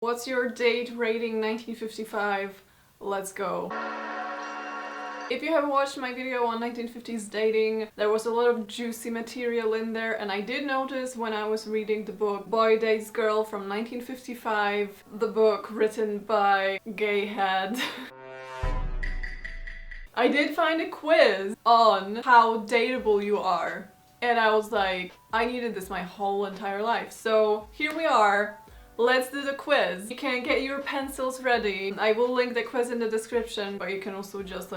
What's your date rating 1955? Let's go. If you haven't watched my video on 1950s dating, there was a lot of juicy material in there, and I did notice when I was reading the book Boy Dates Girl from 1955, the book written by Gayhead. I did find a quiz on how dateable you are, and I was like, I needed this my whole entire life. So here we are. Let's do the quiz. You can get your pencils ready. I will link the quiz in the description, but you can also just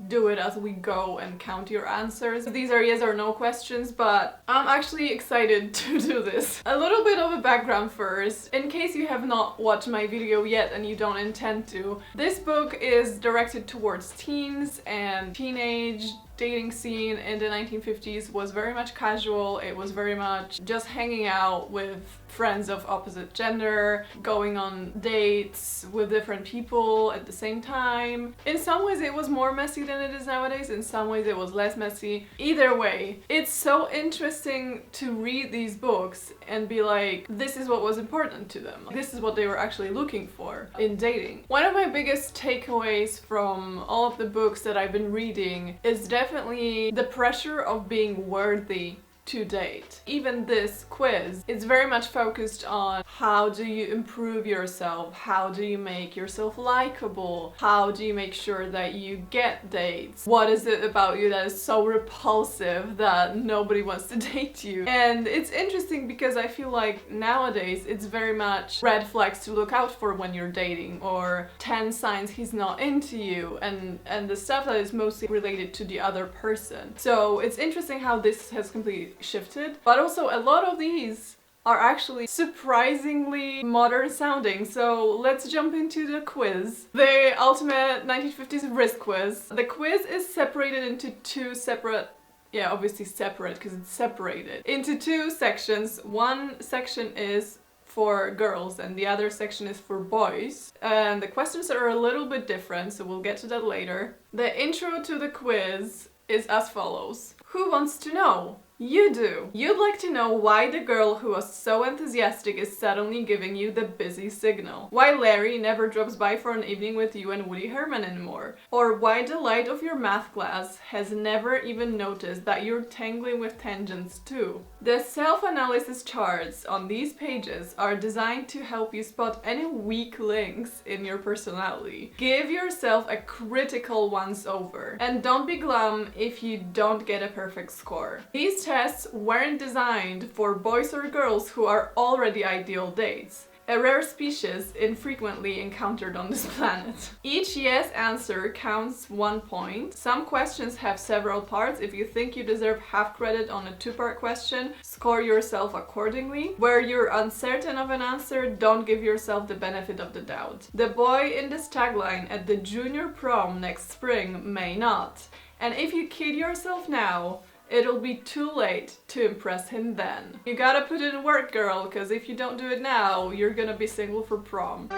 do it as we go and count your answers. These are yes or no questions, but I'm actually excited to do this. A little bit of a background first, in case you have not watched my video yet and you don't intend to. This book is directed towards teens, and teenage dating scene in the 1950s was very much casual. It was very much just hanging out with friends of opposite gender, going on dates with different people at the same time. In some ways it was more messy than it is nowadays, in some ways it was less messy. Either way, it's so interesting to read these books and be like, this is what was important to them. This is what they were actually looking for in dating. One of my biggest takeaways from all of the books that I've been reading is definitely the pressure of being worthy to date. Even this quiz is very much focused on how do you improve yourself, how do you make yourself likable, how do you make sure that you get dates, what is it about you that is so repulsive that nobody wants to date you. And it's interesting because I feel like nowadays it's very much red flags to look out for when you're dating, or 10 signs he's not into you, and the stuff that is mostly related to the other person. So it's interesting how this has completely shifted, but also a lot of these are actually surprisingly modern sounding. So let's jump into the quiz. The ultimate 1950s Rizz quiz. The quiz is separated into two separate, yeah, obviously separate because it's separated into two sections. One section is for girls and the other section is for boys, and the questions are a little bit different, so we'll get to that later. The intro to the quiz is as follows. Who wants to know? You do. You'd like to know why the girl who was so enthusiastic is suddenly giving you the busy signal. Why Larry never drops by for an evening with you and Woody Herman anymore. Or why the light of your math class has never even noticed that you're tangling with tangents too. The self-analysis charts on these pages are designed to help you spot any weak links in your personality. Give yourself a critical once-over. And don't be glum if you don't get a perfect score. These tests weren't designed for boys or girls who are already ideal dates, a rare species infrequently encountered on this planet. Each yes answer counts 1 point. Some questions have several parts. If you think you deserve half credit on a 2-part question, score yourself accordingly. Where you're uncertain of an answer, don't give yourself the benefit of the doubt. The boy in this tagline at the junior prom next spring may not. And if you kid yourself now, it'll be too late to impress him then. You gotta put in work, girl, because if you don't do it now, you're gonna be single for prom.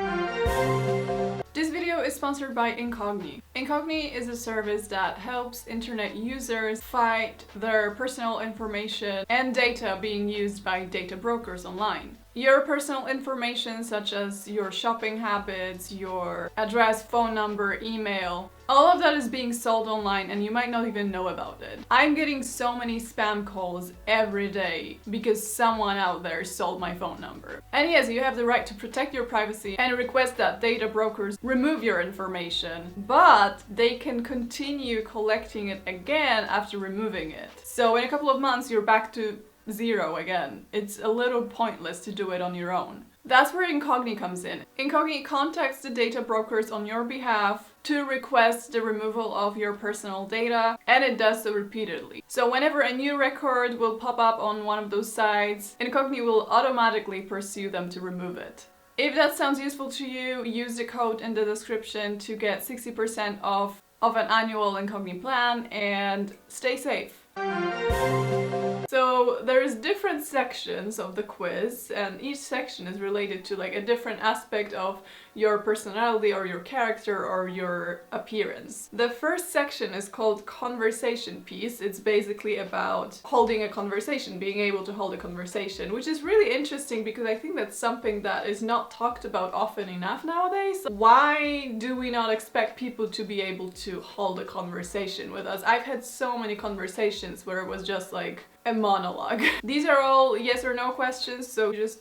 This video is sponsored by Incogni. Incogni is a service that helps internet users fight their personal information and data being used by data brokers online. Your personal information, such as your shopping habits, your address, phone number, email, all of that is being sold online and you might not even know about it. I'm getting so many spam calls every day because someone out there sold my phone number. And yes, you have the right to protect your privacy and request that data brokers remove your information, but they can continue collecting it again after removing it. So in a couple of months, you're back to zero again. It's a little pointless to do it on your own. That's where Incogni comes in. Incogni contacts the data brokers on your behalf to request the removal of your personal data, and it does so repeatedly. So whenever a new record will pop up on one of those sites, Incogni will automatically pursue them to remove it. If that sounds useful to you, use the code in the description to get 60% off of an annual Incogni plan and stay safe. So there's different sections of the quiz, and each section is related to like a different aspect of your personality or your character or your appearance. The first section is called conversation piece. It's basically about holding a conversation, being able to hold a conversation, which is really interesting because I think that's something that is not talked about often enough nowadays. Why do we not expect people to be able to hold a conversation with us? I've had so many conversations where it was just like a monologue. These are all yes or no questions, so just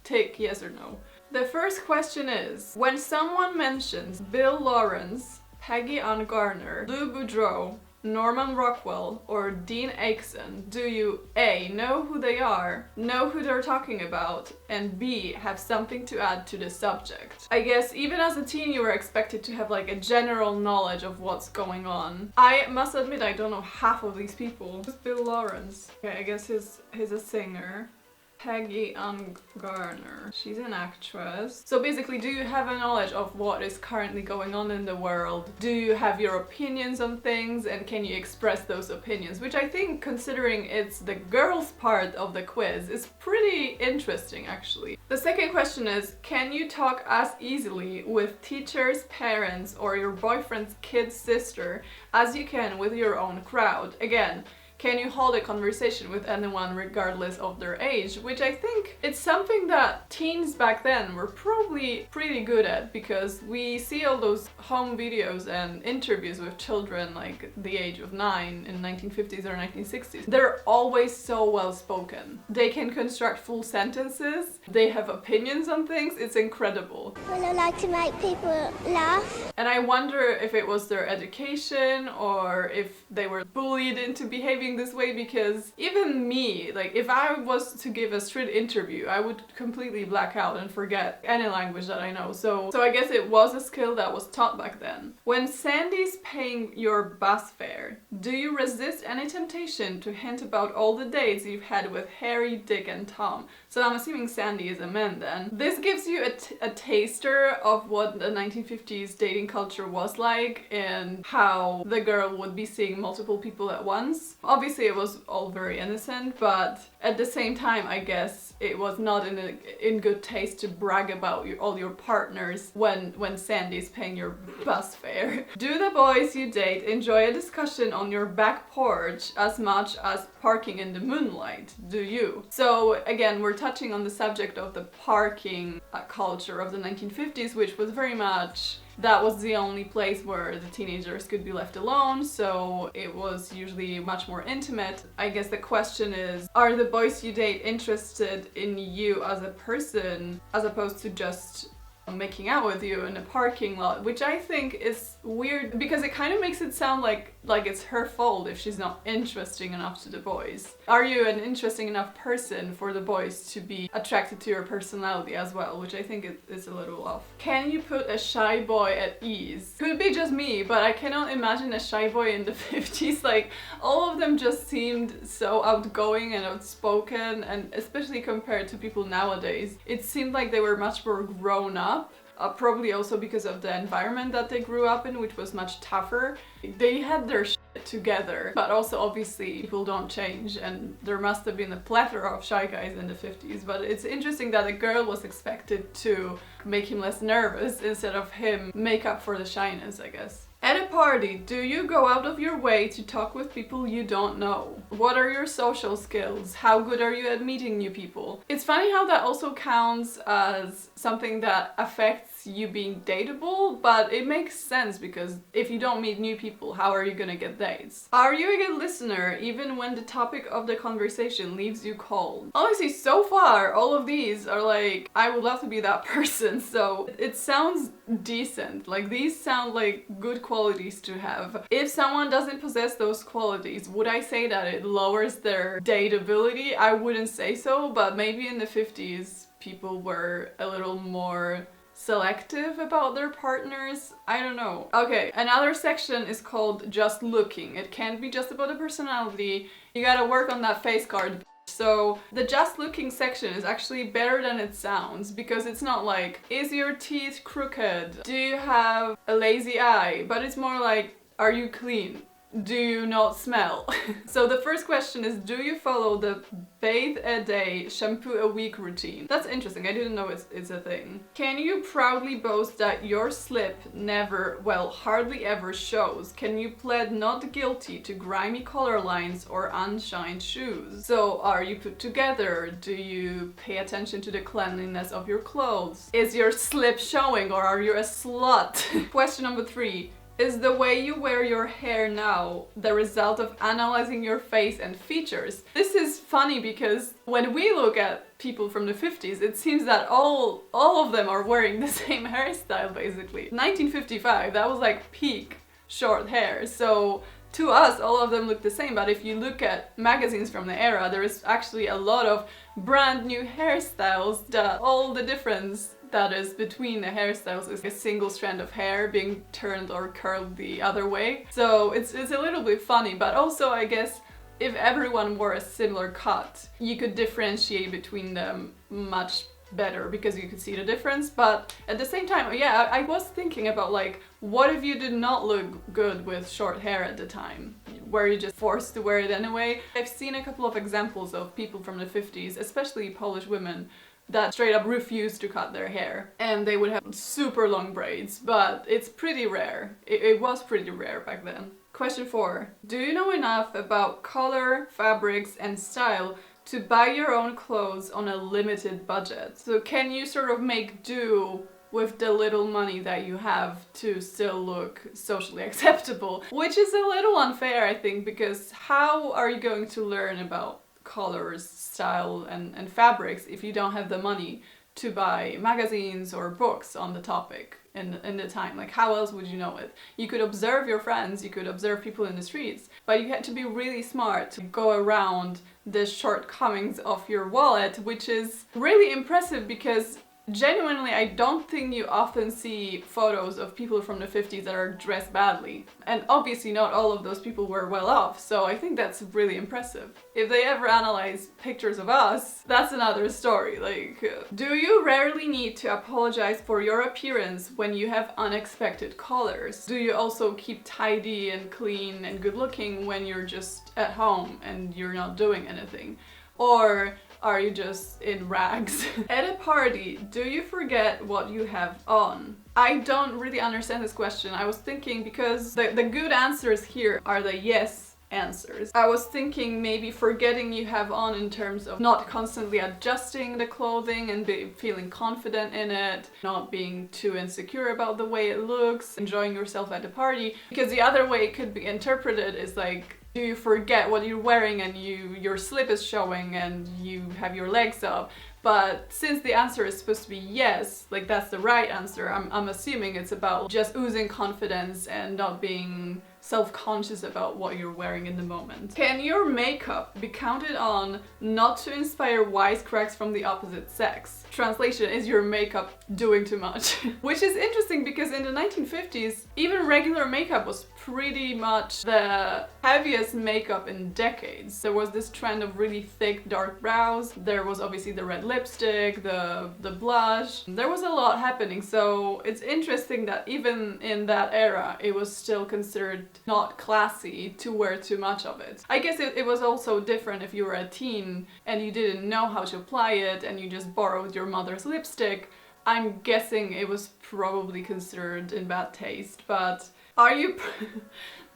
take yes or no. The first question is, when someone mentions Bill Lawrence, Peggy Ann Garner, Lou Boudreau, Norman Rockwell, or Dean Acheson, do you A. know who they are, know who they're talking about, and B. have something to add to the subject? I guess even as a teen you were expected to have like a general knowledge of what's going on. I must admit I don't know half of these people. Who's Bill Lawrence? Okay, I guess he's a singer. Peggy Ann Garner. She's an actress. So basically, do you have a knowledge of what is currently going on in the world? Do you have your opinions on things, and can you express those opinions? Which I think, considering it's the girls' part of the quiz, is pretty interesting actually. The second question is, can you talk as easily with teachers, parents, or your boyfriend's kid's sister as you can with your own crowd? Again, can you hold a conversation with anyone regardless of their age? Which I think it's something that teens back then were probably pretty good at, because we see all those home videos and interviews with children like the age of 9 in 1950s or 1960s. They're always so well spoken. They can construct full sentences. They have opinions on things. It's incredible. Well, I like to make people laugh. And I wonder if it was their education or if they were bullied into behaving this way, because even me, like if I was to give a straight interview, I would completely black out and forget any language that I know. So I guess it was a skill that was taught back then. When Sandy's paying your bus fare, do you resist any temptation to hint about all the dates you've had with Harry, Dick, and Tom? So I'm assuming Sandy is a man then. This gives you a taster of what the 1950s dating culture was like and how the girl would be seeing multiple people at once. Obviously it was all very innocent, but at the same time I guess it was not in good taste to brag about all your partners when Sandy's paying your bus fare. Do the boys you date enjoy a discussion on your back porch as much as parking in the moonlight? Do you? So again, we're touching on the subject of the parking culture of the 1950s, which was very much, that was the only place where the teenagers could be left alone, so it was usually much more intimate. I guess the question is, are the boys you date interested in you as a person as opposed to just making out with you in a parking lot? Which I think is weird because it kind of makes it sound like it's her fault if she's not interesting enough to the boys. Are you an interesting enough person for the boys to be attracted to your personality as well? Which I think is a little off. Can you put a shy boy at ease? Could be just me, but I cannot imagine a shy boy in the 50s. Like, all of them just seemed so outgoing and outspoken, and especially compared to people nowadays, it seemed like they were much more grown up. Probably also because of the environment that they grew up in, which was much tougher. They had their shit together, but also obviously people don't change, and there must have been a plethora of shy guys in the 50s, but it's interesting that a girl was expected to make him less nervous instead of him make up for the shyness, I guess. At a party, do you go out of your way to talk with people you don't know? What are your social skills? How good are you at meeting new people? It's funny how that also counts as something that affects you being dateable, but it makes sense because if you don't meet new people, how are you gonna get dates? Are you a good listener even when the topic of the conversation leaves you cold? Honestly, so far, all of these are like, I would love to be that person, so it sounds decent. Like, these sound like good qualities to have. If someone doesn't possess those qualities, would I say that it lowers their dateability? I wouldn't say so, but maybe in the 50s people were a little more selective about their partners. I don't know. Okay, another section is called just looking. It can't be just about the personality. You gotta work on that face card. So the just looking section is actually better than it sounds, because it's not like, is your teeth crooked? Do you have a lazy eye? But it's more like, are you clean? do you not smell? So the first question is, do you follow the bathe a day, shampoo a week routine? That's interesting, I didn't know it's a thing. Can you proudly boast that your slip never, well, hardly ever shows? Can you plead not guilty to grimy collar lines or unshined shoes? So are you put together? Do you pay attention to the cleanliness of your clothes? Is your slip showing, or are you a slut? Question number 3. Is the way you wear your hair now the result of analyzing your face and features? This is funny because when we look at people from the 50s, it seems that all of them are wearing the same hairstyle basically. 1955, that was like peak short hair. So to us, all of them look the same, but if you look at magazines from the era, there is actually a lot of brand new hairstyles that all the difference that is between the hairstyles is a single strand of hair being turned or curled the other way. So it's a little bit funny, but also I guess if everyone wore a similar cut, you could differentiate between them much better because you could see the difference. But at the same time, yeah, I was thinking about like, what if you did not look good with short hair at the time? Were you just forced to wear it anyway? I've seen a couple of examples of people from the 50s, especially Polish women, that straight up refused to cut their hair, and they would have super long braids, but it's pretty rare. It was pretty rare back then. Question 4. Do you know enough about color, fabrics and style to buy your own clothes on a limited budget? So can you sort of make do with the little money that you have to still look socially acceptable? Which is a little unfair, I think, because how are you going to learn about colors, style and fabrics if you don't have the money to buy magazines or books on the topic in the time? Like, how else would you know it? You could observe your friends, you could observe people in the streets, but you had to be really smart to go around the shortcomings of your wallet, which is really impressive because genuinely, I don't think you often see photos of people from the 50s that are dressed badly. And obviously not all of those people were well off, so I think that's really impressive. If they ever analyze pictures of us, that's another story. Like, do you rarely need to apologize for your appearance when you have unexpected colors? Do you also keep tidy and clean and good looking when you're just at home and you're not doing anything? Or are you just in rags? At a party, do you forget what you have on? I don't really understand this question. I was thinking, because the good answers here are the yes answers. I was thinking maybe forgetting you have on in terms of not constantly adjusting the clothing and feeling confident in it, not being too insecure about the way it looks, enjoying yourself at the party. Because the other way it could be interpreted is like, do you forget what you're wearing and your slip is showing and you have your legs up? But since the answer is supposed to be yes, like that's the right answer, I'm assuming it's about just oozing confidence and not being self-conscious about what you're wearing in the moment. Can your makeup be counted on not to inspire wisecracks from the opposite sex? Translation, is your makeup doing too much? Which is interesting because in the 1950s, even regular makeup was pretty much the heaviest makeup in decades. There was this trend of really thick dark brows. There was obviously the red lipstick, the blush. There was a lot happening, so it's interesting that even in that era it was still considered not classy to wear too much of it. I guess it was also different if you were a teen and you didn't know how to apply it and you just borrowed your mother's lipstick. I'm guessing it was probably considered in bad taste, but are you...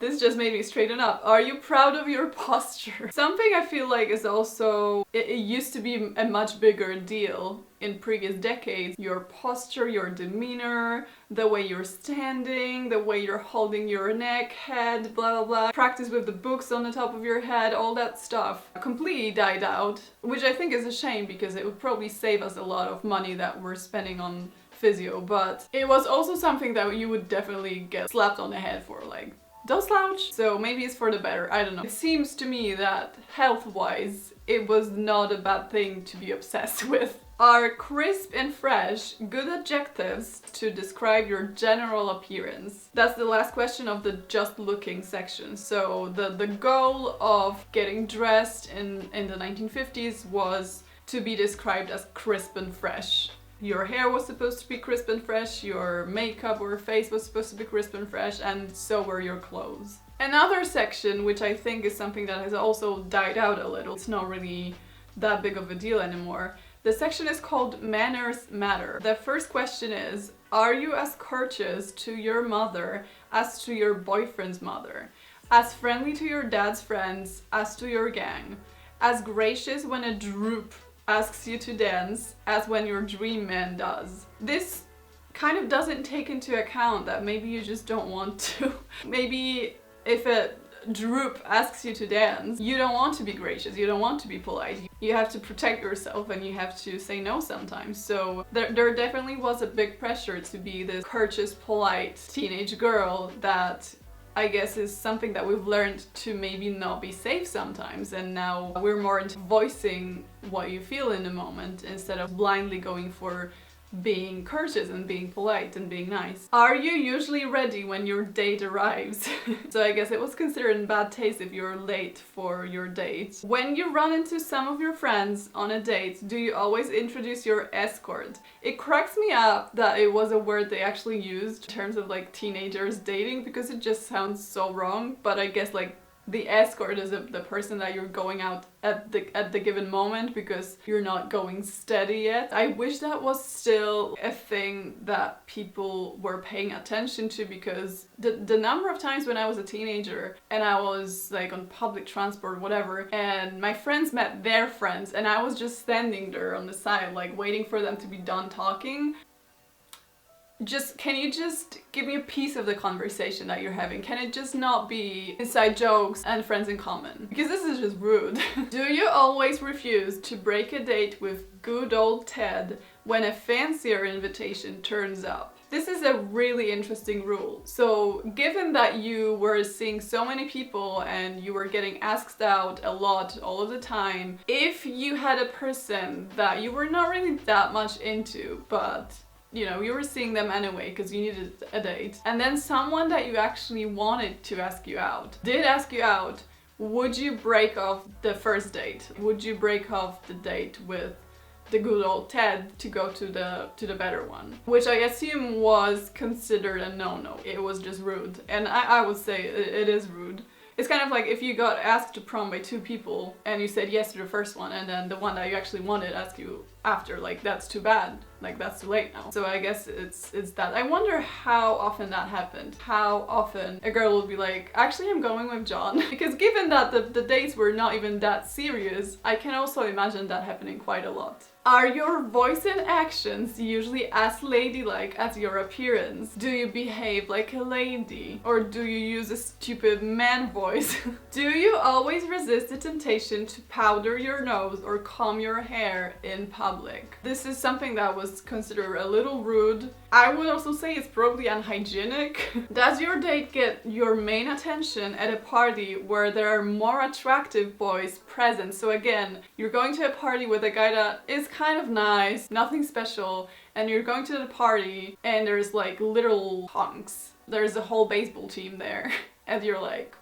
This just made me straighten up. Are you proud of your posture? Something I feel like is also... It used to be a much bigger deal in previous decades. Your posture, your demeanor, the way you're standing, the way you're holding your neck, head, blah blah blah. Practice with the books on the top of your head, all that stuff completely died out. Which I think is a shame because it would probably save us a lot of money that we're spending on physio. But it was also something that you would definitely get slapped on the head for, like, don't slouch. So maybe it's for the better, I don't know. It seems to me that health-wise, it was not a bad thing to be obsessed with. Are crisp and fresh good adjectives to describe your general appearance? That's the last question of the just looking section. So the goal of getting dressed in the 1950s was to be described as crisp and fresh. Your hair was supposed to be crisp and fresh, your makeup or face was supposed to be crisp and fresh, and so were your clothes. Another section, which I think is something that has also died out a little, it's not really that big of a deal anymore. The section is called Manners Matter. The first question is, are you as courteous to your mother as to your boyfriend's mother? As friendly to your dad's friends as to your gang? As gracious when a droop asks you to dance as when your dream man does? This kind of doesn't take into account that maybe you just don't want to. Maybe if a droop asks you to dance, you don't want to be gracious, you don't want to be polite. You have to protect yourself and you have to say no sometimes. So there definitely was a big pressure to be this courteous, polite teenage girl that I guess is something that we've learned to maybe not be safe sometimes, and now we're more into voicing what you feel in the moment instead of blindly going for being courteous and being polite and being nice. Are you usually ready when your date arrives? So I guess it was considered in bad taste if you're late for your date. When you run into some of your friends on a date, do you always introduce your escort? It cracks me up that it was a word they actually used in terms of like teenagers dating, because it just sounds so wrong, but I guess like the escort is the person that you're going out at the given moment because you're not going steady yet. I wish that was still a thing that people were paying attention to, because the number of times when I was a teenager and I was like on public transport, whatever, and my friends met their friends and I was just standing there on the side like waiting for them to be done talking. Can you just give me a piece of the conversation that you're having? Can it just not be inside jokes and friends in common? Because this is just rude. Do you always refuse to break a date with good old Ted when a fancier invitation turns up? This is a really interesting rule. So given that you were seeing so many people and you were getting asked out a lot all of the time, if you had a person that you were not really that much into, but you know, you were seeing them anyway because you needed a date, and then someone that you actually wanted to ask you out did ask you out, would you break off the first date? Would you break off the date with the good old Ted to go to the better one? Which I assume was considered a no-no. It was just rude. And I would say it is rude. It's kind of like if you got asked to prom by two people and you said yes to the first one, and then the one that you actually wanted asked you after, like that's too bad, like that's too late now. So I guess it's that. I wonder how often that happened. How often a girl would be like, actually I'm going with John. Because given that the dates were not even that serious, I can also imagine that happening quite a lot. Are your voice and actions usually as ladylike as your appearance? Do you behave like a lady? Or do you use a stupid man voice? Do you always resist the temptation to powder your nose or comb your hair in public? This is something that was considered a little rude. I would also say it's probably unhygienic. Does your date get your main attention at a party where there are more attractive boys present? So again, you're going to a party with a guy that is kind of nice, nothing special, and you're going to the party and there's like literal hunks. There's a whole baseball team there and you're like...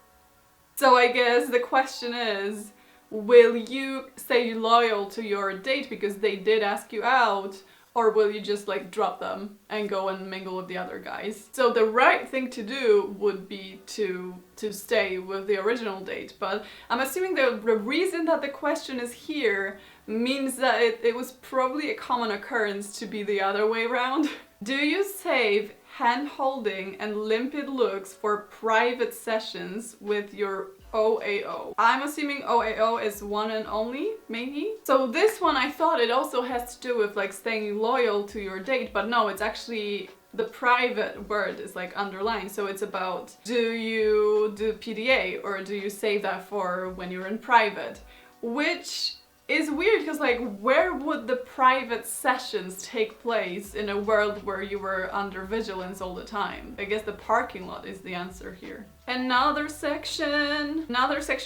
So I guess the question is, will you stay loyal to your date because they did ask you out? Or will you just like drop them and go and mingle with the other guys? So the right thing to do would be to stay with the original date. But I'm assuming the reason that the question is here means that it was probably a common occurrence to be the other way around. Do you save hand-holding and limpid looks for private sessions with your OAO? I'm assuming OAO is one and only, maybe? So this one, I thought it also has to do with like staying loyal to your date, but no, it's actually the private word is like underlined. So it's about, do you do PDA or do you save that for when you're in private? Which is weird because like where would the private sessions take place in a world where you were under vigilance all the time? I guess the parking lot is the answer here. Another section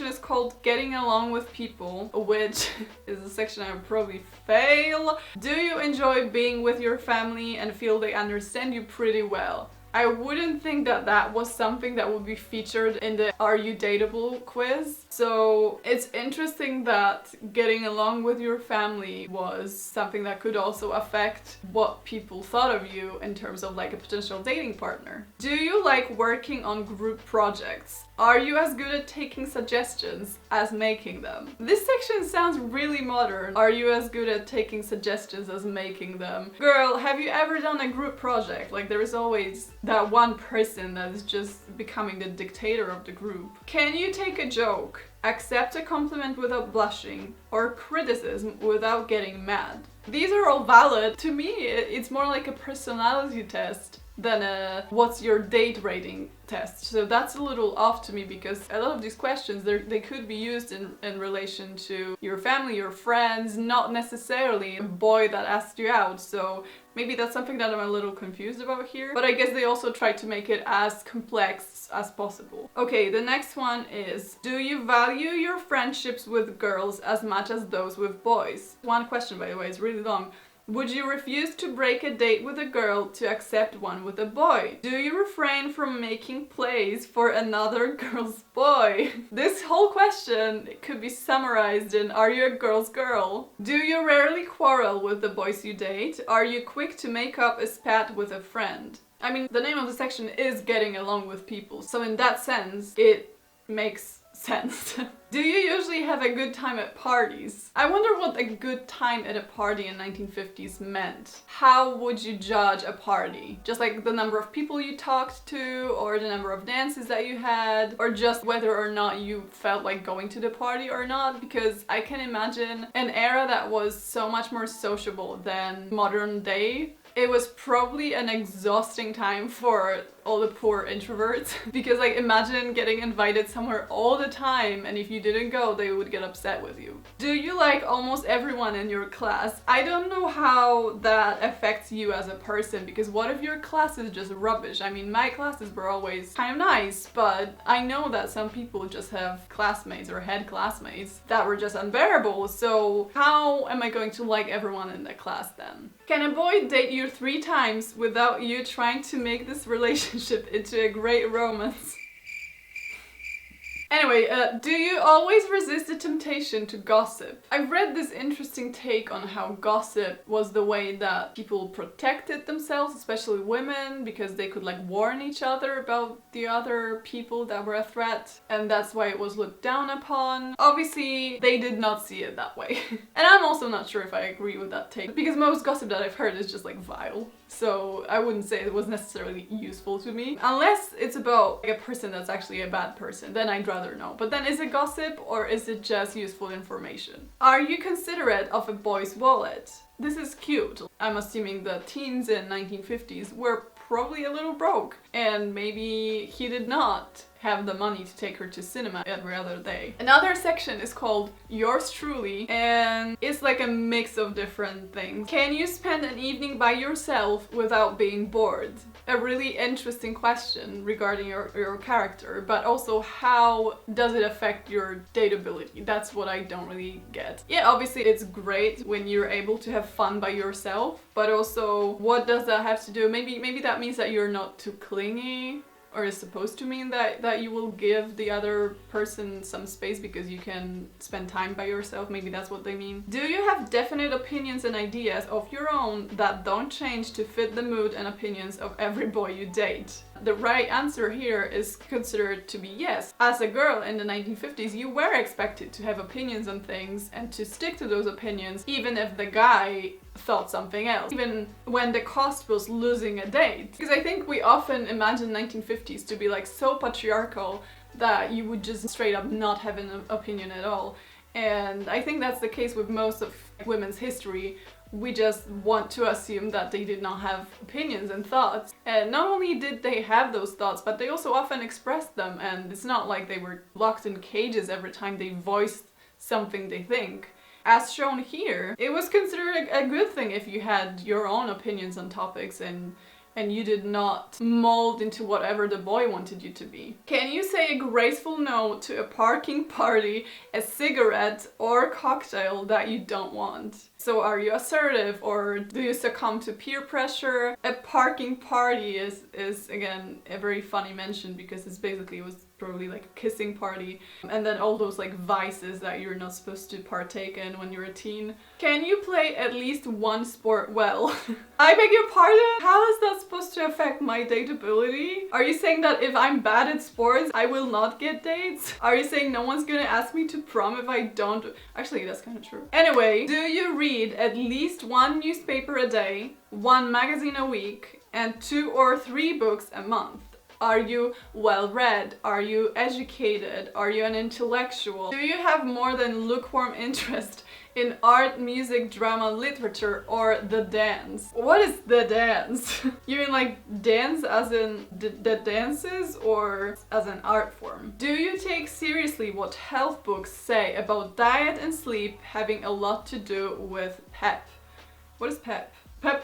is called Getting Along with People, which is a section I would probably fail. Do you enjoy being with your family and feel they understand you pretty well? I wouldn't think that that was something that would be featured in the Are You Dateable quiz. So it's interesting that getting along with your family was something that could also affect what people thought of you in terms of like a potential dating partner. Do you like working on group projects? Are you as good at taking suggestions as making them? This section sounds really modern. Are you as good at taking suggestions as making them? Girl, have you ever done a group project? Like there is always that one person that is just becoming the dictator of the group. Can you take a joke, accept a compliment without blushing, or criticism without getting mad? These are all valid. To me, it's more like a personality test than a what's your date rating test. So that's a little off to me because a lot of these questions, they could be used in relation to your family, your friends, not necessarily a boy that asked you out. So maybe that's something that I'm a little confused about here. But I guess they also try to make it as complex as possible. Okay, the next one is, do you value your friendships with girls as much as those with boys? One question, by the way, is really long. Would you refuse to break a date with a girl to accept one with a boy? Do you refrain from making plays for another girl's boy? This whole question could be summarized in, are you a girl's girl? Do you rarely quarrel with the boys you date? Are you quick to make up a spat with a friend? I mean, the name of the section is getting along with people, so in that sense, it makes sense. Do you usually have a good time at parties? I wonder what a good time at a party in 1950s meant. How would you judge a party? Just like the number of people you talked to, or the number of dances that you had, or just whether or not you felt like going to the party or not? Because I can imagine an era that was so much more sociable than modern day. It was probably an exhausting time for all the poor introverts because like imagine getting invited somewhere all the time and if you didn't go they would get upset with you. Do you like almost everyone in your class? I don't know how that affects you as a person because what if your class is just rubbish? I mean, my classes were always kind of nice, but I know that some people just have classmates or had classmates that were just unbearable, so how am I going to like everyone in the class then? Can a boy date you 3 times without you trying to make this relationship into a great romance? Anyway, do you always resist the temptation to gossip? I read this interesting take on how gossip was the way that people protected themselves, especially women, because they could like warn each other about the other people that were a threat, and that's why it was looked down upon. Obviously, they did not see it that way. And I'm also not sure if I agree with that take, because most gossip that I've heard is just like vile. So I wouldn't say it was necessarily useful to me. Unless it's about like, a person that's actually a bad person, then I'd rather know. But then is it gossip or is it just useful information? Are you considerate of a boy's wallet? This is cute. I'm assuming the teens in 1950s were probably a little broke and maybe he did not have the money to take her to cinema every other day. Another section is called Yours Truly and it's like a mix of different things. Can you spend an evening by yourself without being bored? A really interesting question regarding your character, but also how does it affect your dateability? That's what I don't really get. Yeah, obviously it's great when you're able to have fun by yourself, but also what does that have to do? Maybe that means that you're not too clingy, or is supposed to mean that you will give the other person some space because you can spend time by yourself. Maybe that's what they mean. Do you have definite opinions and ideas of your own that don't change to fit the mood and opinions of every boy you date? The right answer here is considered to be yes. As a girl in the 1950s, you were expected to have opinions on things and to stick to those opinions even if the guy thought something else, even when the cost was losing a date. Because I think we often imagine 1950s to be like so patriarchal that you would just straight up not have an opinion at all. And I think that's the case with most of women's history. We just want to assume that they did not have opinions and thoughts. And not only did they have those thoughts, but they also often expressed them, and it's not like they were locked in cages every time they voiced something they think. As shown here, it was considered a good thing if you had your own opinions on topics and and you did not mold into whatever the boy wanted you to be. Can you say a graceful no to a parking party, a cigarette, or cocktail that you don't want? So are you assertive, or do you succumb to peer pressure? A parking party is again a very funny mention because it was probably like a kissing party, and then all those like vices that you're not supposed to partake in when you're a teen. Can you play at least one sport well? I beg your pardon? How is that supposed to affect my dateability? Are you saying that if I'm bad at sports, I will not get dates? Are you saying no one's gonna ask me to prom if I don't? Actually, that's kind of true. Anyway, do you read at least one newspaper a day, one magazine a week, and 2 or 3 books a month? Are you well read? Are you educated? Are you an intellectual? Do you have more than lukewarm interest in art, music, drama, literature, or the dance? What is the dance? You mean like dance as in the dances, or as an art form? Do you take seriously what health books say about diet and sleep having a lot to do with PEP? What is PEP?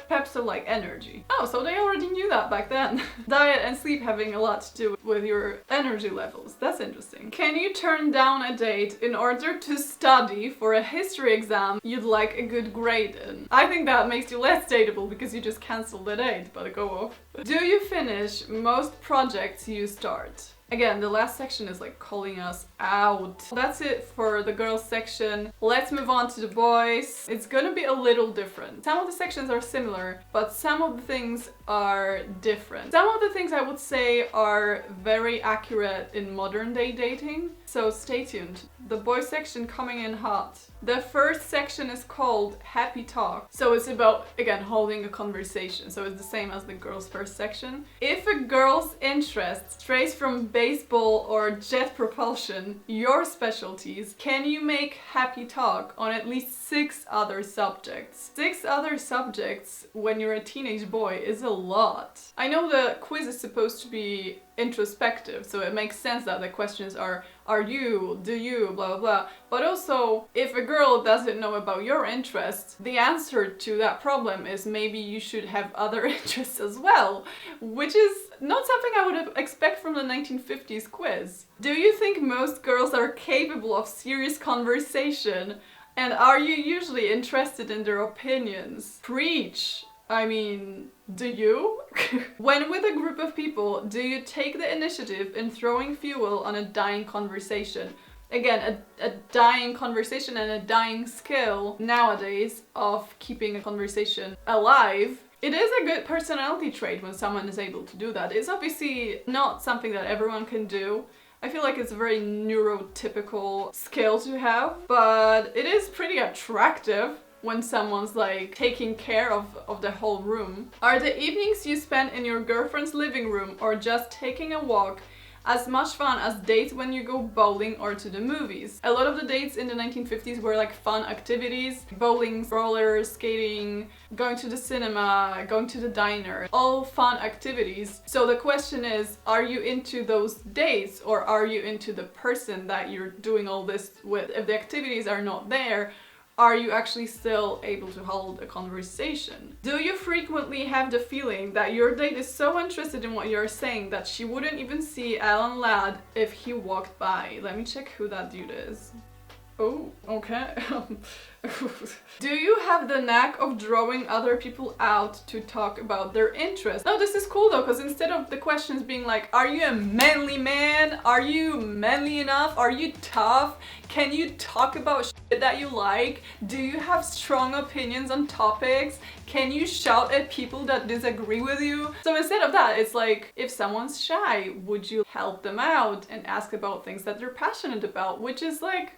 Peps are like energy. Oh, so they already knew that back then. Diet and sleep having a lot to do with your energy levels. That's interesting. Can you turn down a date in order to study for a history exam you'd like a good grade in? I think that makes you less dateable because you just cancel the date, but go off. Do you finish most projects you start? Again, the last section is like calling us out. That's it for the girls section. Let's move on to the boys. It's gonna be a little different. Some of the sections are similar, but some of the things are different. Some of the things I would say are very accurate in modern day dating, so stay tuned. The boys section coming in hot. The first section is called Happy Talk. So it's about, again, holding a conversation. So it's the same as the girls' first section. If a girl's interest strays from baseball or jet propulsion, your specialties, can you make happy talk on at least 6 other subjects? 6 other subjects when you're a teenage boy is a lot. I know the quiz is supposed to be introspective, so it makes sense that the questions are you, do you, blah blah blah. But also, if a girl doesn't know about your interests, the answer to that problem is maybe you should have other interests as well, which is not something I would expect from the 1950s quiz. Do you think most girls are capable of serious conversation? And are you usually interested in their opinions? Preach! I mean, do you? When with a group of people, do you take the initiative in throwing fuel on a dying conversation? Again, a dying conversation and a dying skill nowadays of keeping a conversation alive. It is a good personality trait when someone is able to do that. It's obviously not something that everyone can do. I feel like it's a very neurotypical skill to have, but it is pretty attractive when someone's like taking care of the whole room. Are the evenings you spend in your girlfriend's living room or just taking a walk as much fun as dates when you go bowling or to the movies? A lot of the dates in the 1950s were like fun activities: bowling, roller skating, going to the cinema, going to the diner, all fun activities. So the question is, are you into those dates, or are you into the person that you're doing all this with? If the activities are not there, are you actually still able to hold a conversation? Do you frequently have the feeling that your date is so interested in what you're saying that she wouldn't even see Alan Ladd if he walked by? Let me check who that dude is. Oh, okay. Do you have the knack of drawing other people out to talk about their interests? No, this is cool though, because instead of the questions being like, are you a manly man? Are you manly enough? Are you tough? Can you talk about shit that you like? Do you have strong opinions on topics? Can you shout at people that disagree with you? So instead of that, it's like, if someone's shy, would you help them out and ask about things that they're passionate about? Which is like,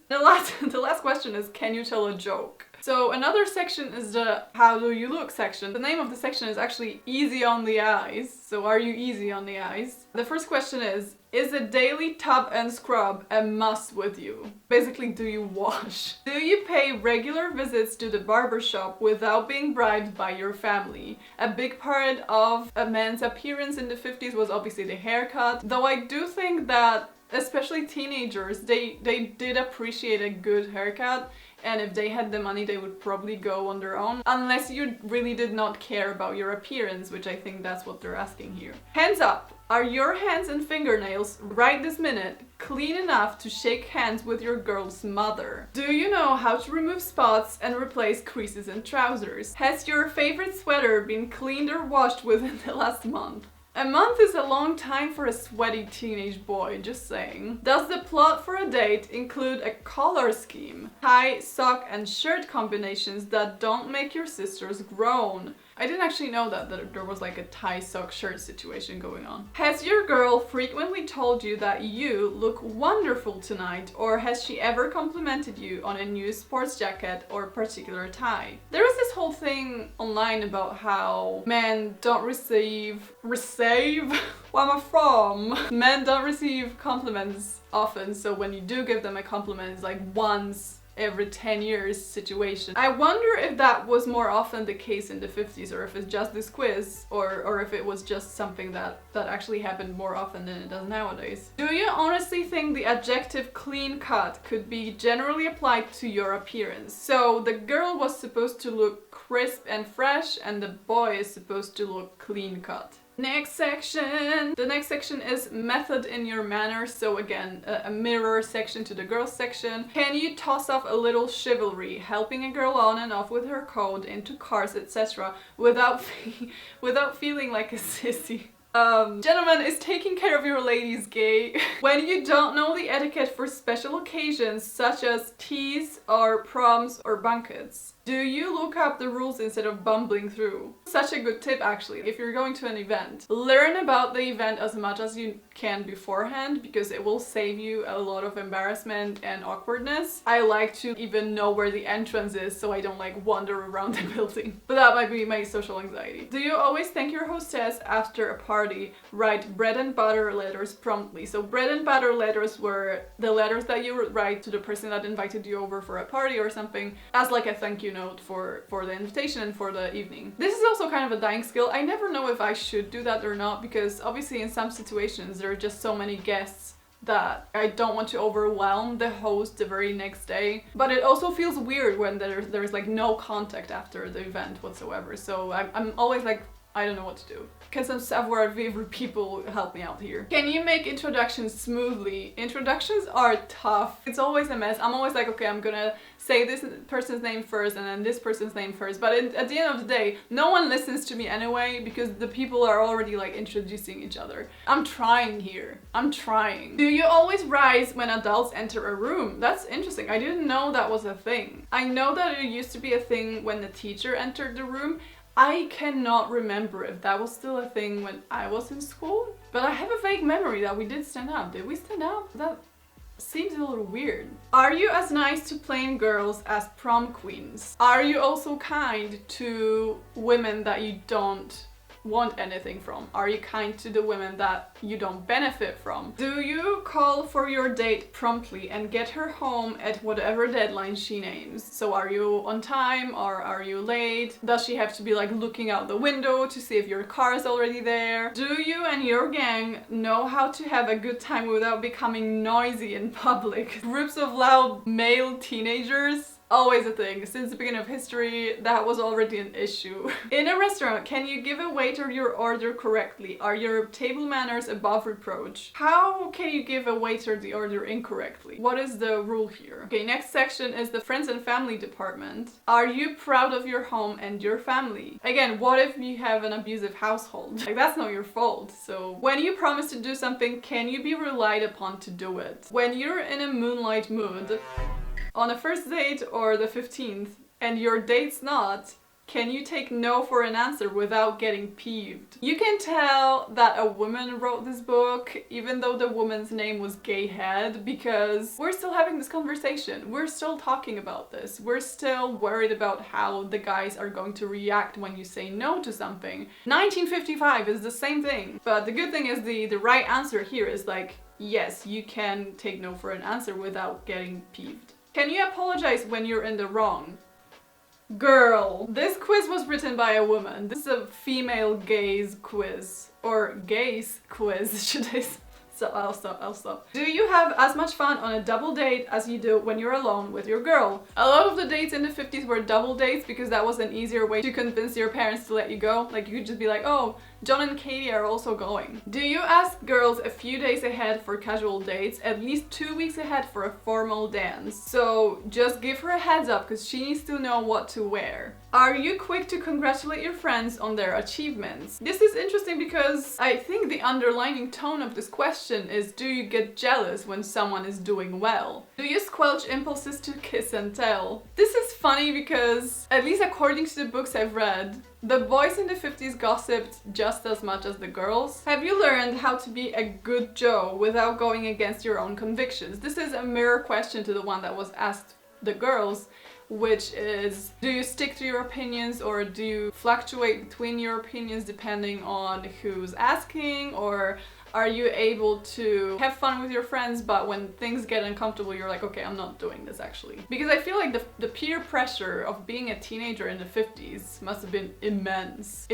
The last question is, can you tell a joke? So another section is the how do you look section. The name of the section is actually easy on the eyes. So are you easy on the eyes? The first question is a daily tub and scrub a must with you? Basically, do you wash? Do you pay regular visits to the barbershop without being bribed by your family? A big part of a man's appearance in the 50s was obviously the haircut, though I do think that especially teenagers, they did appreciate a good haircut, and if they had the money they would probably go on their own, unless you really did not care about your appearance, which I think that's what they're asking here. Hands up! Are your hands and fingernails, right this minute, clean enough to shake hands with your girl's mother? Do you know how to remove spots and replace creases in trousers? Has your favorite sweater been cleaned or washed within the last month? A month is a long time for a sweaty teenage boy, just saying. Does the plot for a date include a color scheme? Tie, sock and shirt combinations that don't make your sisters groan? I didn't actually know that there was like a tie, sock, shirt situation going on. Has your girl frequently told you that you look wonderful tonight, or has she ever complimented you on a new sports jacket or particular tie? There was this whole thing online about how men don't receive where am I from? Men don't receive compliments often, so when you do give them a compliment, it's like once every 10 years situation. I wonder if that was more often the case in the 50s, or if it's just this quiz, or if it was just something that actually happened more often than it does nowadays. Do you honestly think the adjective clean cut could be generally applied to your appearance? So the girl was supposed to look crisp and fresh, and the boy is supposed to look clean cut. Next section. The next section is method in your manner. So again, a mirror section to the girls section. Can you toss off a little chivalry, helping a girl on and off with her coat, into cars, etc., without feeling like a sissy? Gentlemen, is taking care of your ladies gay? When you don't know the etiquette for special occasions such as teas or proms or banquets, do you look up the rules instead of bumbling through? Such a good tip actually. If you're going to an event, learn about the event as much as you can beforehand, because it will save you a lot of embarrassment and awkwardness. I like to even know where the entrance is so I don't like wander around the building. But that might be my social anxiety. Do you always thank your hostess after a party? Write bread and butter letters promptly. So bread and butter letters were the letters that you would write to the person that invited you over for a party or something as like a thank you note for the invitation and for the evening. This is also kind of a dying skill. I never know if I should do that or not, because obviously in some situations there are just so many guests that I don't want to overwhelm the host the very next day. But it also feels weird when there's like no contact after the event whatsoever. So I'm always like, I don't know what to do. Can some savoir-vivre people help me out here? Can you make introductions smoothly? Introductions are tough. It's always a mess. I'm always like, okay, I'm gonna say this person's name first and then this person's name first. But at the end of the day, no one listens to me anyway, because the people are already like introducing each other. I'm trying here. I'm trying. Do you always rise when adults enter a room? That's interesting. I didn't know that was a thing. I know that it used to be a thing when the teacher entered the room. I cannot remember if that was still a thing when I was in school, but I have a vague memory that we did stand up. Did we stand up? That seems a little weird. Are you as nice to plain girls as prom queens? Are you also kind to women that you don't want anything from? Are you kind to the women that you don't benefit from? Do you call for your date promptly and get her home at whatever deadline she names? So are you on time or are you late? Does she have to be like looking out the window to see if your car is already there? Do you and your gang know how to have a good time without becoming noisy in public? Groups of loud male teenagers? Always a thing. Since the beginning of history, that was already an issue. In a restaurant, can you give a waiter your order correctly? Are your table manners above reproach? How can you give a waiter the order incorrectly? What is the rule here? Okay, next section is the friends and family department. Are you proud of your home and your family? Again, what if you have an abusive household? Like, that's not your fault. So when you promise to do something, can you be relied upon to do it? When you're in a moonlight mood, on a first date or the 15th, and your date's not, can you take no for an answer without getting peeved? You can tell that a woman wrote this book, even though the woman's name was Gayhead, because we're still having this conversation. We're still talking about this. We're still worried about how the guys are going to react when you say no to something. 1955 is the same thing. But the good thing is the right answer here is like, yes, you can take no for an answer without getting peeved. Can you apologize when you're in the wrong? Girl, this quiz was written by a woman. This is a female gaze quiz. Or gaze quiz, should I So I'll stop. Do you have as much fun on a double date as you do when you're alone with your girl? A lot of the dates in the 50s were double dates because that was an easier way to convince your parents to let you go. Like you could just be like, oh, John and Katie are also going. Do you ask girls a few days ahead for casual dates, at least 2 weeks ahead for a formal dance? So just give her a heads up because she needs to know what to wear. Are you quick to congratulate your friends on their achievements? This is interesting because I think the underlying tone of this question is, do you get jealous when someone is doing well? Do you squelch impulses to kiss and tell? This is funny because, at least according to the books I've read, the boys in the 50s gossiped just as much as the girls. Have you learned how to be a good Joe without going against your own convictions? This is a mirror question to the one that was asked the girls, which is, do you stick to your opinions or do you fluctuate between your opinions depending on who's asking, or are you able to have fun with your friends but when things get uncomfortable you're like, okay, I'm not doing this actually? Because I feel like the peer pressure of being a teenager in the 50s must have been immense.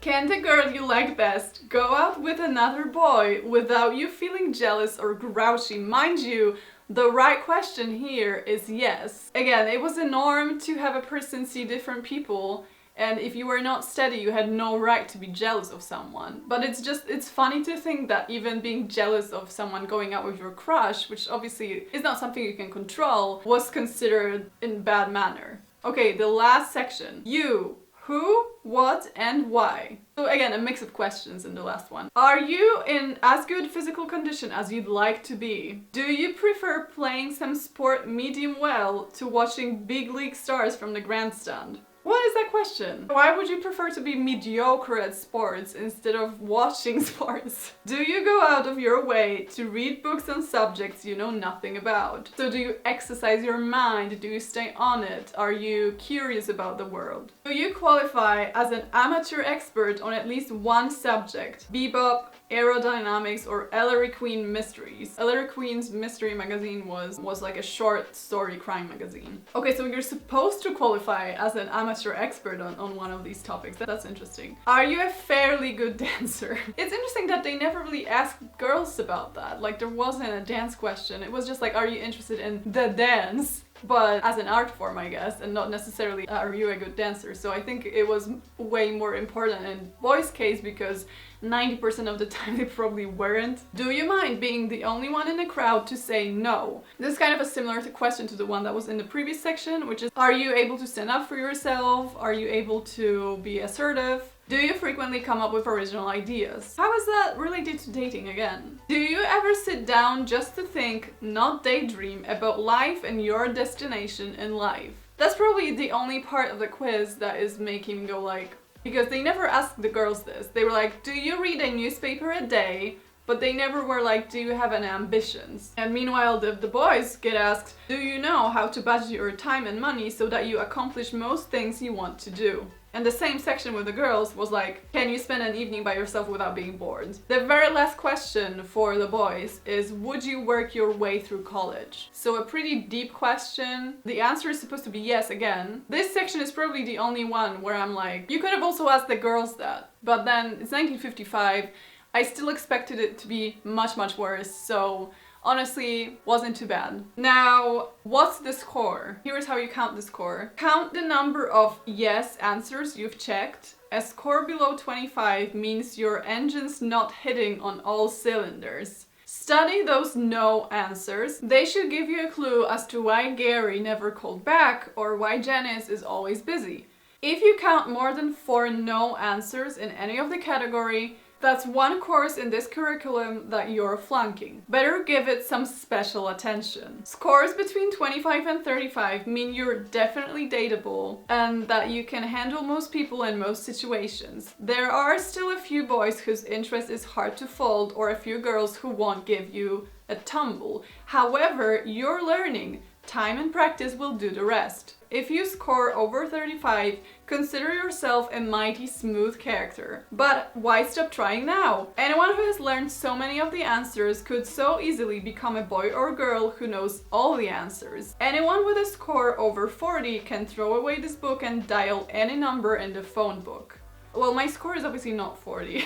Can the girl you like best go out with another boy without you feeling jealous or grouchy? Mind you, the right question here is yes. Again, it was a norm to have a person see different people, and if you were not steady, you had no right to be jealous of someone. But it's funny to think that even being jealous of someone going out with your crush, which obviously is not something you can control, was considered in bad manner. Okay, the last section. You. Who, what, and why? So again, a mix of questions in the last one. Are you in as good physical condition as you'd like to be? Do you prefer playing some sport medium well to watching big league stars from the grandstand? What is that question? Why would you prefer to be mediocre at sports instead of watching sports? Do you go out of your way to read books on subjects you know nothing about? So do you exercise your mind? Do you stay on it? Are you curious about the world? Do you qualify as an amateur expert on at least one subject? Bebop, aerodynamics, or Ellery Queen mysteries? Ellery Queen's mystery magazine was like a short story crime magazine. Okay, so you're supposed to qualify as an amateur expert on one of these topics. That's interesting. Are you a fairly good dancer? It's interesting that they never really asked girls about that. Like there wasn't a dance question. It was just like, are you interested in the dance? But as an art form, I guess, and not necessarily are you a good dancer. So I think it was way more important in boys' case because 90% of the time they probably weren't. Do you mind being the only one in the crowd to say no? This is kind of a similar question to the one that was in the previous section, which is, are you able to stand up for yourself? Are you able to be assertive? Do you frequently come up with original ideas? How is that related to dating again? Do you ever sit down just to think, not daydream, about life and your destination in life? That's probably the only part of the quiz that is making me go like, because they never asked the girls this. They were like, do you read a newspaper a day? But they never were like, do you have any ambitions? And meanwhile, the boys get asked, do you know how to budget your time and money so that you accomplish most things you want to do? And the same section with the girls was like, can you spend an evening by yourself without being bored? The very last question for the boys is, would you work your way through college? So a pretty deep question. The answer is supposed to be yes again. This section is probably the only one where I'm like, you could have also asked the girls that. But then it's 1955. I still expected it to be much, much worse. So honestly, wasn't too bad. Now, what's the score? Here's how you count the score. Count the number of yes answers you've checked. A score below 25 means your engine's not hitting on all cylinders. Study those no answers. They should give you a clue as to why Gary never called back or why Janice is always busy. If you count more than 4 no answers in any of the category, that's one course in this curriculum that you're flunking. Better give it some special attention. Scores between 25 and 35 mean you're definitely dateable and that you can handle most people in most situations. There are still a few boys whose interest is hard to fold or a few girls who won't give you a tumble. However, you're learning. Time and practice will do the rest. If you score over 35, consider yourself a mighty smooth character. But why stop trying now? Anyone who has learned so many of the answers could so easily become a boy or girl who knows all the answers. Anyone with a score over 40 can throw away this book and dial any number in the phone book. Well, my score is obviously not 40.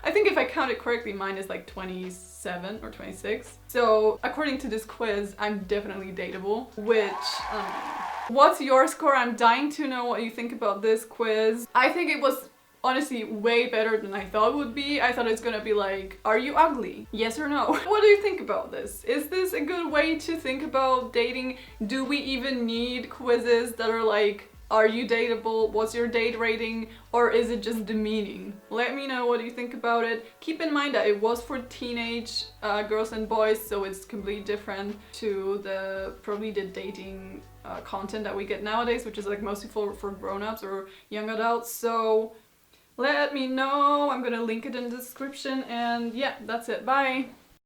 I think if I counted correctly, mine is like 27 or 26. So according to this quiz, I'm definitely dateable, which, what's your score? I'm dying to know what you think about this quiz. I think it was honestly way better than I thought it would be. I thought it's gonna be like, are you ugly? Yes or no? What do you think about this? Is this a good way to think about dating? Do we even need quizzes that are like, are you dateable? What's your date rating? Or is it just demeaning? Let me know what you think about it. Keep in mind that it was for teenage girls and boys, so it's completely different to probably the dating content that we get nowadays, which is like mostly for grown-ups or young adults. So let me know. I'm gonna link it in the description, and yeah, that's it. Bye!